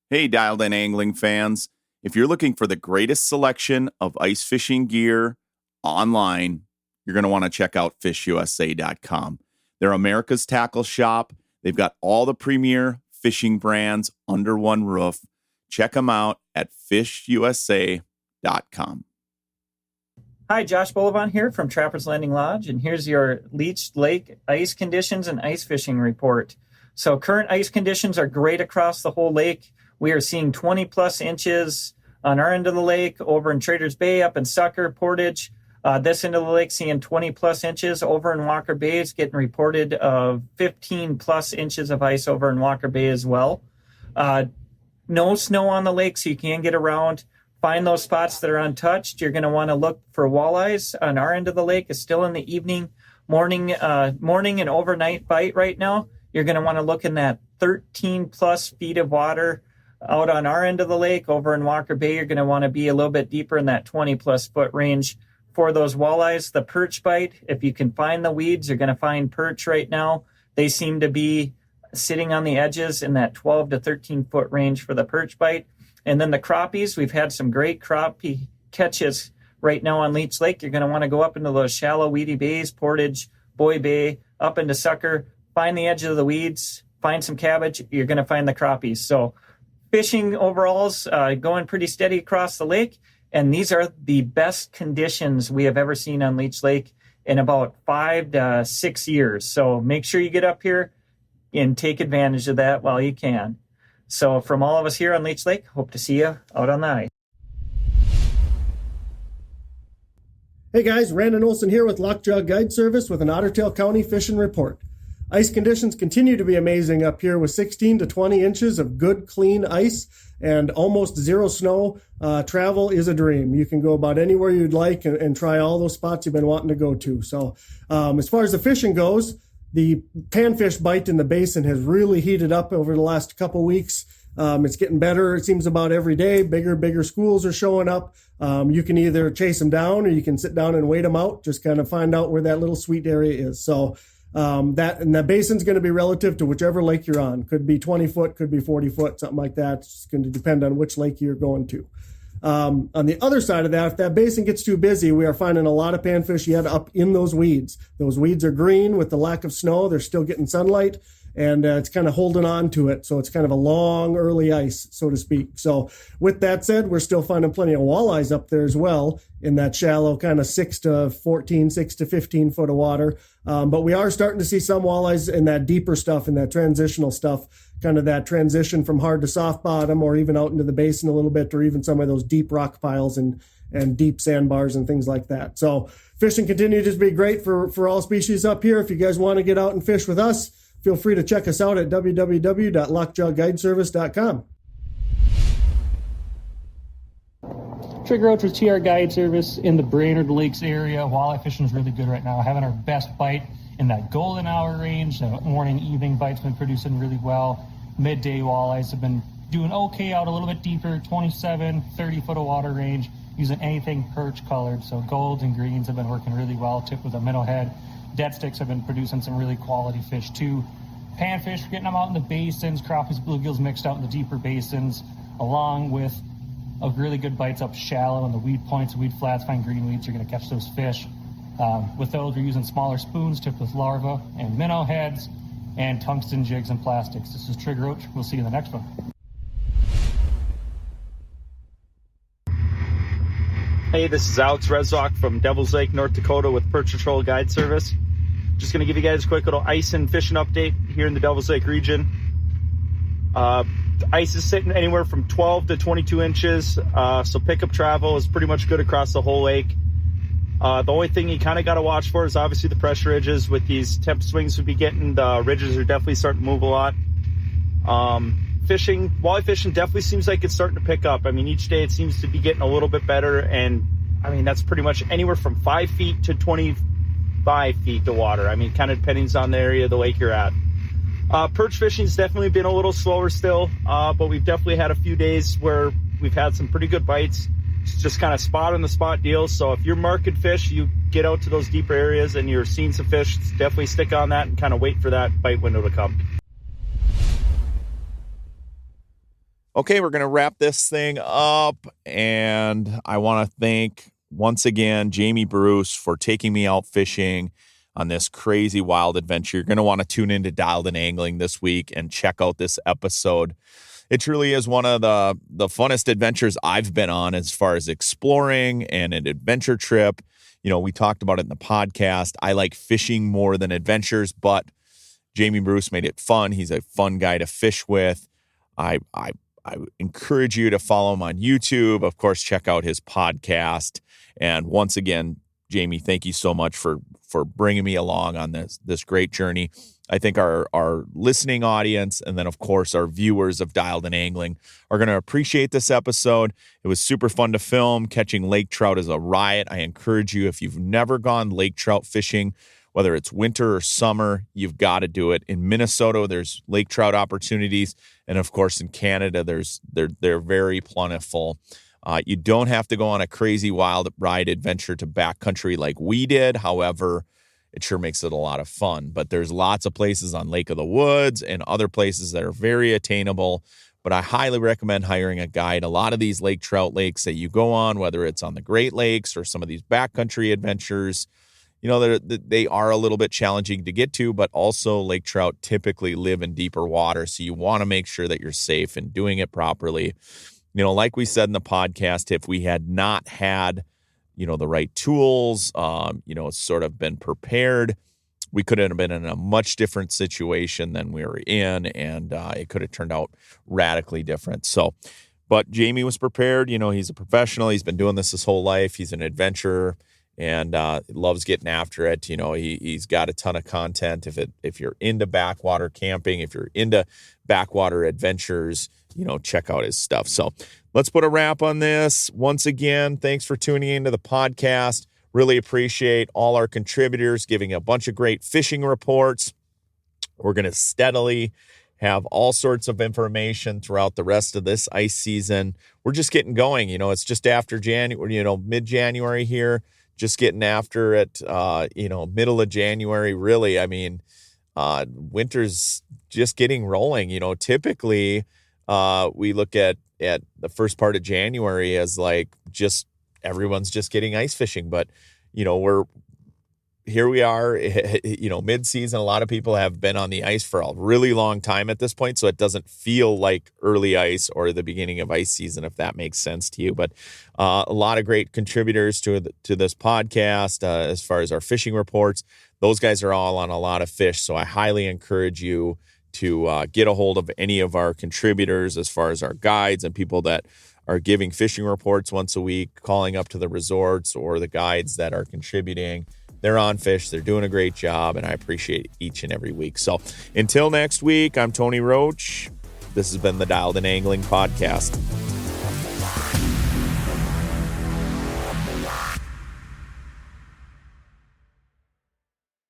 Hey, Dialed In Angling fans. If you're looking for the greatest selection of ice fishing gear online, you're going to want to check out fishusa.com. They're America's tackle shop. They've got all the premier fishing brands under one roof. Check them out at fishusa.com. Hi, Josh Bolivon here from Trapper's Landing Lodge, and here's your Leech Lake ice conditions and ice fishing report. So current ice conditions are great across the whole lake. We are seeing 20 plus inches on our end of the lake, over in Traders Bay, up in Sucker, Portage. This end of the lake seeing 20 plus inches. Over in Walker Bay is getting reported of 15 plus inches of ice over in Walker Bay as well. No snow on the lake, so you can get around. Find those spots that are untouched. You're going to want to look for walleyes on our end of the lake. It's still in the evening, morning and overnight bite right now. You're going to want to look in that 13 plus feet of water out on our end of the lake. Over in Walker Bay, you're going to want to be a little bit deeper in that 20 plus foot range for those walleyes. The perch bite, if you can find the weeds, you're going to find perch right now. They seem to be sitting on the edges in that 12 to 13 foot range for the perch bite. And then the crappies, we've had some great crappie catches right now on Leech Lake. You're going to want to go up into those shallow, weedy bays, Portage, Boy Bay, up into Sucker, find the edge of the weeds, find some cabbage. You're going to find the crappies. So fishing overall's going pretty steady across the lake. And these are the best conditions we have ever seen on Leech Lake in about 5 to 6 years. So make sure you get up here and take advantage of that while you can. So from all of us here on Leech Lake, hope to see you out on the ice. Hey guys, Randon Olson here with Lockjaw Guide Service with an Otter Tail County fishing report. Ice conditions continue to be amazing up here with 16 to 20 inches of good, clean ice and almost zero snow. Travel is a dream. You can go about anywhere you'd like and try all those spots you've been wanting to go to. So as far as the fishing goes, the panfish bite in the basin has really heated up over the last couple weeks. It's getting better. It seems about every day. Bigger schools are showing up. You can either chase them down or you can sit down and wait them out. Just kind of find out where that little sweet area is. So that basin's going to be relative to whichever lake you're on. Could be 20 foot, could be 40 foot, something like that. It's going to depend on which lake you're going to. On the other side of that, if that basin gets too busy, we are finding a lot of panfish yet up in those weeds. Those weeds are green with the lack of snow. They're still getting sunlight, and it's kind of holding on to it. So it's kind of a long, early ice, so to speak. So with that said, we're still finding plenty of walleyes up there as well in that shallow kind of 6 to 15 foot of water. But we are starting to see some walleyes in that deeper stuff, in that transitional stuff, kind of that transition from hard to soft bottom or even out into the basin a little bit, or even some of those deep rock piles and deep sandbars and things like that. So fishing continues to be great for all species up here. If you guys want to get out and fish with us, feel free to check us out at www.lockjawguideservice.com. Trigger Roach with TR Guide Service in the Brainerd Lakes area. Walleye fishing is really good right now. Having our best bite in that golden hour range. Morning, evening bites been producing really well. Midday walleyes have been doing okay out a little bit deeper, 27, 30 foot of water range, using anything perch colored. So golds and greens have been working really well, tipped with a minnow head. Dead sticks have been producing some really quality fish too. Panfish, we're getting them out in the basins, crappies, bluegills mixed out in the deeper basins, along with really good bites up shallow in the weed points, weed flats, find green weeds, you're going to catch those fish. With those, we're using smaller spoons tipped with larvae and minnow heads and tungsten jigs and plastics. This is Trigger Roach. We'll see you in the next one. Hey, this is Alex Rezock from Devil's Lake, North Dakota with Perch Patrol Guide Service. Just going to give you guys a quick little ice and fishing update here in the Devil's Lake region. Ice is sitting anywhere from 12 to 22 inches, so pickup travel is pretty much good across the whole lake. The only thing you kind of got to watch for is obviously the pressure ridges. With these temp swings we'll be getting, the ridges are definitely starting to move a lot. Walleye fishing definitely seems like it's starting to pick up. I mean, each day it seems to be getting a little bit better, and I mean, that's pretty much anywhere from 5 feet to 25 feet to water. I mean, kind of depending on the area of the lake you're at. Perch fishing's definitely been a little slower still, but we've definitely had a few days where we've had some pretty good bites. It's just kind of spot on the spot deals. So if you're marking fish, you get out to those deeper areas and you're seeing some fish, definitely stick on that and kind of wait for that bite window to come. Okay, we're going to wrap this thing up, and I want to thank once again Jamie Bruce for taking me out fishing on this crazy wild adventure. You're going to want to tune into Dialed In Angling this week and check out this episode. It truly is one of the funnest adventures I've been on as far as exploring and an adventure trip. You know, we talked about it in the podcast. I like fishing more than adventures, but Jamie Bruce made it fun. He's a fun guy to fish with. I encourage you to follow him on YouTube. Of course, check out his podcast. And once again, Jamie, thank you so much for bringing me along on this great journey. I think our listening audience and then, of course, our viewers of Dialed In Angling are going to appreciate this episode. It was super fun to film. Catching lake trout is a riot. I encourage you, if you've never gone lake trout fishing, whether it's winter or summer, you've got to do it. In Minnesota, there's lake trout opportunities. And, of course, in Canada, they're very plentiful. You don't have to go on a crazy wild ride adventure to backcountry like we did. However, it sure makes it a lot of fun. But there's lots of places on Lake of the Woods and other places that are very attainable. But I highly recommend hiring a guide. A lot of these lake trout lakes that you go on, whether it's on the Great Lakes or some of these backcountry adventures, you know, they are a little bit challenging to get to, but also lake trout typically live in deeper water. So you want to make sure that you're safe and doing it properly. You know, like we said in the podcast, if we had not had, you know, the right tools, you know, sort of been prepared, we could have been in a much different situation than we were in, and it could have turned out radically different. So, but Jamie was prepared. You know, he's a professional. He's been doing this his whole life. He's an adventurer and loves getting after it. You know, he's got a ton of content. If you're into backwater camping, if you're into backwater adventures, you know, check out his stuff. So let's put a wrap on this. Once again, thanks for tuning into the podcast. Really appreciate all our contributors giving a bunch of great fishing reports. We're going to steadily have all sorts of information throughout the rest of this ice season. We're just getting going. You know, it's just after January, you know, mid-January here, just getting after it, you know, middle of January, really. I mean, winter's just getting rolling. You know, typically we look at the first part of January as like just everyone's just getting ice fishing. But, you know, here we are, you know, mid-season. A lot of people have been on the ice for a really long time at this point, so it doesn't feel like early ice or the beginning of ice season, if that makes sense to you. But a lot of great contributors to this podcast as far as our fishing reports. Those guys are all on a lot of fish, so I highly encourage you to get a hold of any of our contributors as far as our guides and people that are giving fishing reports once a week, calling up to the resorts, or the guides that are contributing. They're on fish. They're doing a great job, and I appreciate each and every week. So until next week, I'm Tony Roach. This has been the Dialed In Angling Podcast.